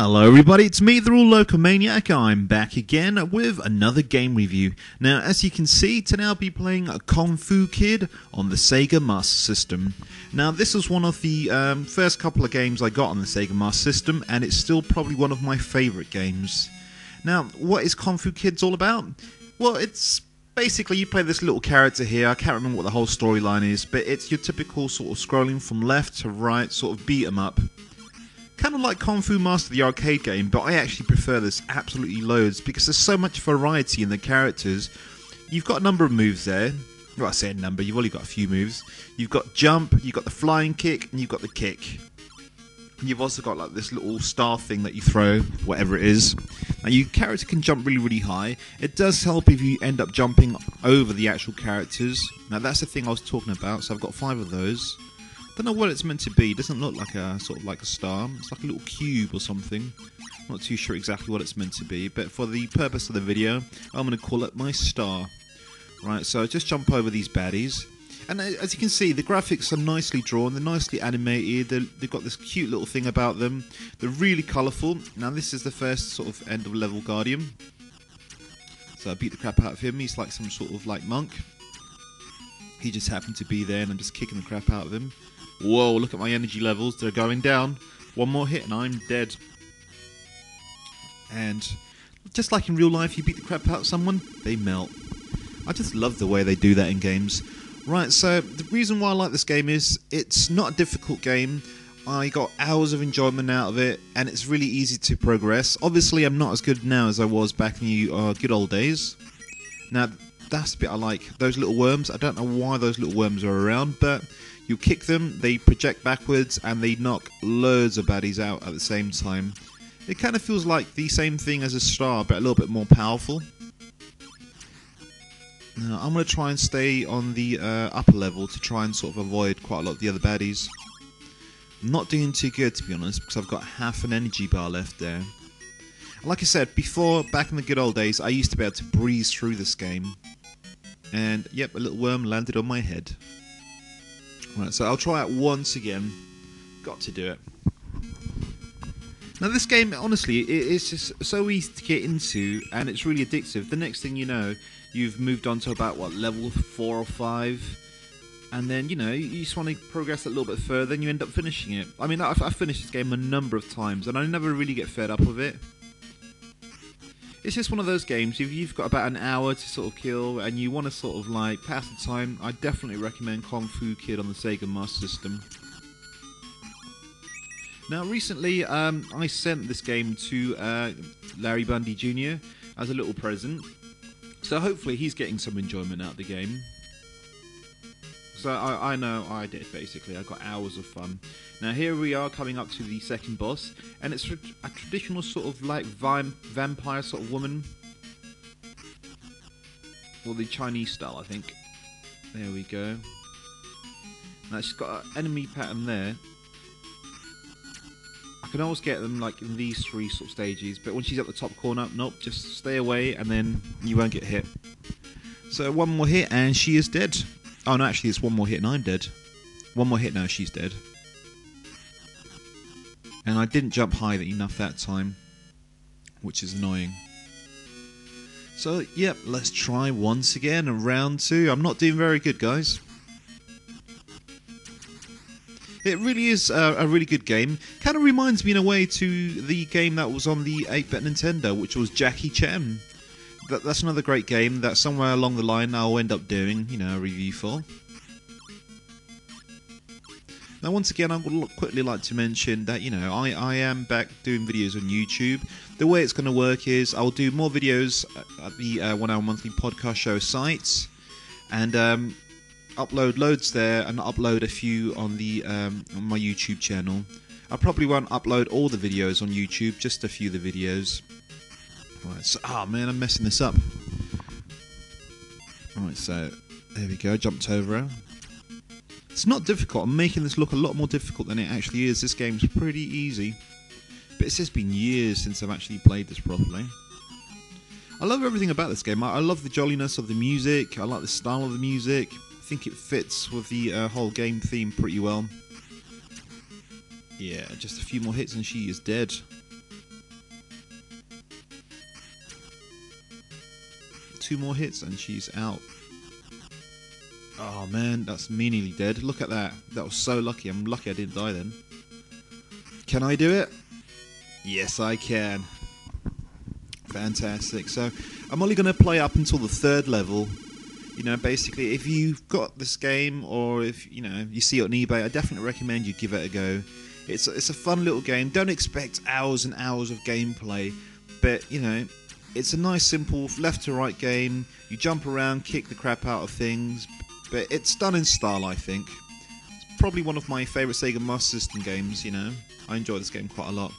Hello everybody, it's me, the Real Locomaniac. I'm back again with another game review. Now, as you can see, today I'll be playing Kung Fu Kid on the Sega Master System. Now, this was one of the first couple of games I got on the Sega Master System, and it's still probably one of my favourite games. Now, what is Kung Fu Kids all about? Well, it's basically you play this little character here. I can't remember what the whole storyline is, but it's your typical sort of scrolling from left to right, sort of beat 'em up. Kind of like Kung Fu Master, the arcade game, but I actually prefer this absolutely loads because there's so much variety in the characters. You've got a number of moves there. Well, I say a number, you've only got a few moves. You've got jump, you've got the flying kick, and you've got the kick. And you've also got like this little star thing that you throw, whatever it is. Now your character can jump really, really high. It does help if you end up jumping over the actual characters. Now that's the thing I was talking about, so I've got 5 of those. Don't know what it's meant to be. It doesn't look like a sort of like a star. It's like a little cube or something. I'm not too sure exactly what it's meant to be, but for the purpose of the video, I'm going to call it my star. Right, so just jump over these baddies. And as you can see, the graphics are nicely drawn, they're nicely animated, they've got this cute little thing about them. They're really colourful. Now this is the first sort of end of level guardian. So I beat the crap out of him. He's like some sort of like monk. He just happened to be there and I'm just kicking the crap out of him. Whoa, look at my energy levels, they're going down. One more hit and I'm dead. And just like in real life, you beat the crap out of someone, they melt. I just love the way they do that in games. Right, so the reason why I like this game is it's not a difficult game. I got hours of enjoyment out of it and it's really easy to progress. Obviously I'm not as good now as I was back in the good old days. Now that's the bit I like. Those little worms, I don't know why those little worms are around, but you kick them, they project backwards, and they knock loads of baddies out at the same time. It kind of feels like the same thing as a star, but a little bit more powerful. Now, I'm going to try and stay on the upper level to try and sort of avoid quite a lot of the other baddies. I'm not doing too good, to be honest, because I've got half an energy bar left there. Like I said, before, back in the good old days, I used to be able to breeze through this game. And, yep, a little worm landed on my head. Right, so I'll try it once again. Got to do it. Now this game, honestly, it's just so easy to get into and it's really addictive. The next thing you know, you've moved on to about, what, level 4 or 5? And then, you know, you just want to progress a little bit further and you end up finishing it. I mean, I've finished this game a number of times and I never really get fed up with it. It's just one of those games, if you've got about an hour to sort of kill and you want to sort of like pass the time, I definitely recommend Kung Fu Kid on the Sega Master System. Now recently I sent this game to Larry Bundy Jr. as a little present, so hopefully he's getting some enjoyment out of the game. So I know I did, basically. I got hours of fun. Now here we are coming up to the second boss, and it's a traditional sort of like vampire sort of woman. Or the Chinese style, I think. There we go. Now she's got an enemy pattern there. I can always get them like in these 3 sort of stages, but when she's at the top corner, nope, just stay away and then you won't get hit. So one more hit and she is dead. Oh no, actually it's one more hit and I'm dead. One more hit now, she's dead. And I didn't jump high enough that time, which is annoying. So, yep, let's try once again, round 2. I'm not doing very good, guys. It really is a really good game. Kind of reminds me in a way to the game that was on the 8-bit Nintendo, which was Jackie Chan. That's another great game that somewhere along the line I'll end up doing, you know, a review for. Now once again I would quickly like to mention that, you know, I am back doing videos on YouTube. The way it's going to work is I'll do more videos at the 1 Hour Monthly Podcast Show sites and upload loads there and upload a few on the on my YouTube channel. I probably won't upload all the videos on YouTube, just a few of the videos. Right, so, oh man, I'm messing this up. Alright, so there we go, jumped over her. It's not difficult, I'm making this look a lot more difficult than it actually is. This game's pretty easy. But it's just been years since I've actually played this properly. I love everything about this game. I love the jolliness of the music, I like the style of the music. I think it fits with the whole game theme pretty well. Yeah, just a few more hits and she is dead. 2 more hits and she's out. Oh man, that's me nearly dead. Look at that. That was so lucky. I'm lucky I didn't die then. Can I do it? Yes, I can. Fantastic. So I'm only going to play up until the 3rd level. You know, basically, if you've got this game, or if you see it on eBay, I definitely recommend you give it a go. It's a fun little game. Don't expect hours and hours of gameplay, but it's a nice, simple left to right game. You jump around, kick the crap out of things, but it's done in style. I think it's probably one of my favourite Sega Master System games. I enjoy this game quite a lot.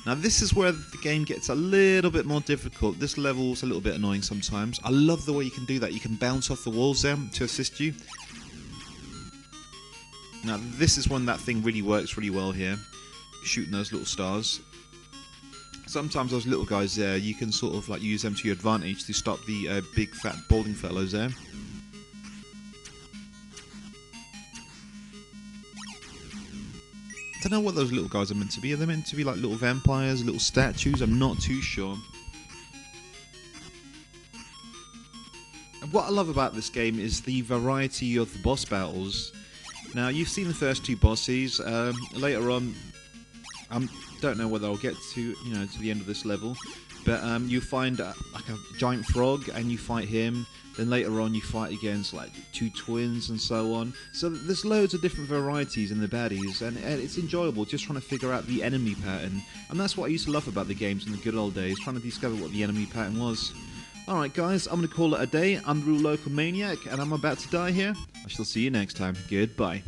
Now this is where the game gets a little bit more difficult. This level's a little bit annoying sometimes. I love the way you can do that. You can bounce off the walls there to assist you. Now this is when that thing really works really well here. Shooting those little stars. Sometimes those little guys there, you can sort of like use them to your advantage to stop the big fat balding fellows there. I don't know what those little guys are meant to be. Are they meant to be like little vampires, little statues? I'm not too sure. And what I love about this game is the variety of the boss battles. Now, you've seen the first 2 bosses. Later on, I don't know whether I'll get to to the end of this level, but you find like a giant frog and you fight him. Then later on you fight against like 2 twins and so on. So there's loads of different varieties in the baddies, and it's enjoyable just trying to figure out the enemy pattern. And that's what I used to love about the games in the good old days, trying to discover what the enemy pattern was. Alright guys, I'm going to call it a day. I'm the Local Maniac and I'm about to die here. I shall see you next time. Goodbye.